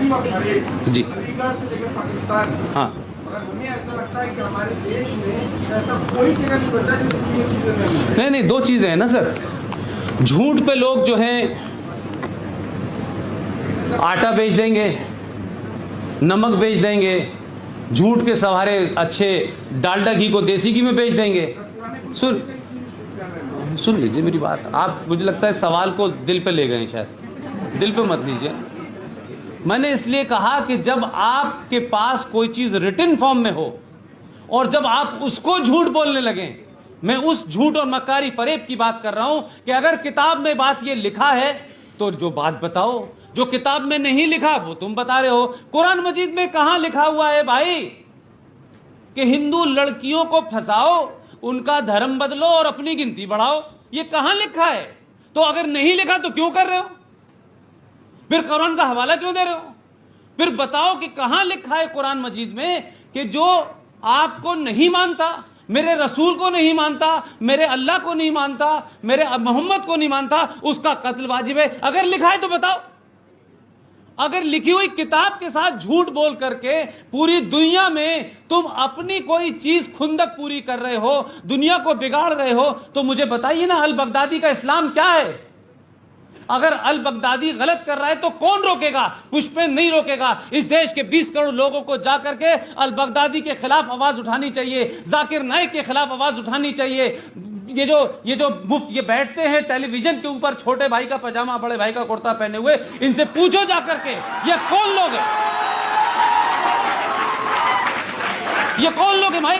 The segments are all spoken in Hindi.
जी अलीगढ़ से लेकर पाकिस्तान, हाँ मगर हमें ऐसा लगता है कि हमारे देश में ऐसा कोई जगह नहीं बचा जो ये चीजें नहीं। नहीं, दो चीज़ें हैं ना सर। झूठ पे लोग जो हैं आटा बेच देंगे, नमक बेच देंगे, झूठ के सहारे अच्छे डालडा घी को देसी घी में बेच देंगे। सुन लीजिए मेरी बात। आप, मुझे लगता है सवाल को दिल पे ले गए हैं, शायद दिल पे मत लीजिए। मैंने इसलिए कहा कि जब आपके पास कोई चीज़ रिटन फॉर्म में हो और जब आप उसको झूठ बोलने लगें, मैं उस झूठ और मक्कारी फरेब की बात कर रहा हूं कि अगर किताब में बात ये लिखा है तो जो बात बताओ, जो किताब में नहीं लिखा वो तुम बता रहे हो। कुरान मजीद में कहां लिखा हुआ है भाई कि हिंदू लड़कियों को फंसाओ, उनका धर्म बदलो और अपनी गिनती बढ़ाओ? ये कहां लिखा है? तो अगर नहीं लिखा तो क्यों कर रहे हो? फिर कुरान का हवाला क्यों दे रहे हो? फिर बताओ कि कहां लिखा है कुरान मजीद में कि जो आपको नहीं मानता, मेरे रसूल को नहीं मानता, मेरे अल्लाह को नहीं मानता, मेरे मोहम्मद को नहीं मानता, उसका कत्ल वाजिब है? अगर लिखा है तो बताओ। अगर लिखी हुई किताब के साथ झूठ बोल करके पूरी दुनिया में तुम अपनी कोई चीज खुंदक पूरी कर रहे हो, दुनिया को बिगाड़ रहे हो, तो मुझे बताइए ना, अल बगदादी का इस्लाम क्या है? अगर अल बगदादी गलत कर रहा है तो कौन रोकेगा? पुष्पेंद्र नहीं रोकेगा। इस देश के 20 करोड़ लोगों को जाकर के अल बगदादी के खिलाफ आवाज उठानी चाहिए, जाकिर नाइक के खिलाफ आवाज उठानी चाहिए। ये जो मुफ्त ये बैठते हैं टेलीविजन के ऊपर, छोटे भाई का पजामा बड़े भाई का कुर्ता पहने हुए, इनसे पूछो जाकर के ये कौन लोग हैं? ये कौन लोग हैं भाई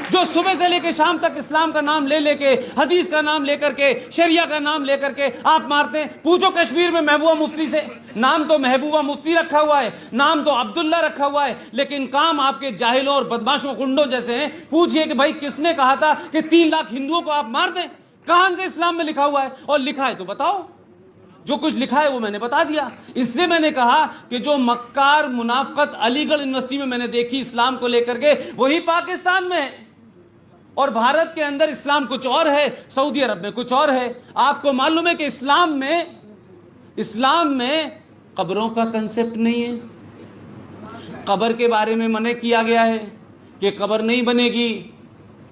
जो सुबह से लेकर शाम तक इस्लाम का नाम ले लेके, हदीस का नाम लेकर के, शरिया का नाम लेकर के आप मारते हैं? पूछो कश्मीर में महबूबा मुफ्ती से। नाम तो महबूबा मुफ्ती रखा हुआ है, नाम तो अब्दुल्ला रखा हुआ है, लेकिन काम आपके जाहिलों और बदमाशों गुंडों जैसे हैं। पूछिए कि भाई किसने कहा था कि 3 लाख हिंदुओं को आप मार दें? कहां से इस्लाम में लिखा हुआ है? और लिखा है तो बताओ। जो कुछ लिखा है वो मैंने बता दिया। इसलिए मैंने कहा कि जो मक्कार मुनाफकत अलीगढ़ यूनिवर्सिटी में मैंने देखी इस्लाम को लेकर के, वही पाकिस्तान में है। और भारत के अंदर इस्लाम कुछ और है, सऊदी अरब में कुछ और है। आपको मालूम है कि इस्लाम में कब्रों का कंसेप्ट नहीं है। कब्र के बारे में मना किया गया है कि कब्र नहीं बनेगी,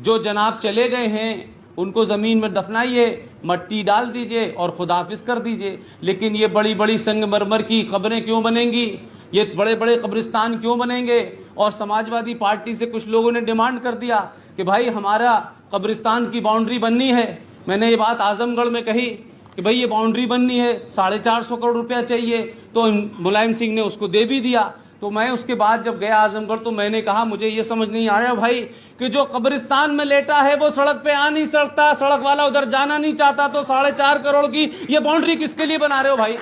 जो जनाब चले गए हैं उनको ज़मीन में दफनाइए, मट्टी डाल दीजिए और खुदा हाफिज कर दीजिए। लेकिन ये बड़ी बड़ी संगमरमर की कब्रें क्यों बनेंगी? ये बड़े बड़े कब्रिस्तान क्यों बनेंगे? और समाजवादी पार्टी से कुछ लोगों ने डिमांड कर दिया कि भाई हमारा कब्रिस्तान की बाउंड्री बननी है। मैंने ये बात आजमगढ़ में कही कि भाई ये बाउंड्री बननी है, 450 करोड़ रुपया चाहिए। तो मुलायम सिंह ने उसको दे भी दिया। तो मैं उसके बाद जब गया आजमगढ़ तो मैंने कहा मुझे ये समझ नहीं आ रहा भाई कि जो कब्रिस्तान में लेटा है वो सड़क पे आ नहीं सकता, सड़क वाला उधर जाना नहीं चाहता, तो 4.5 करोड़ की ये बाउंड्री किसके लिए बना रहे हो भाई?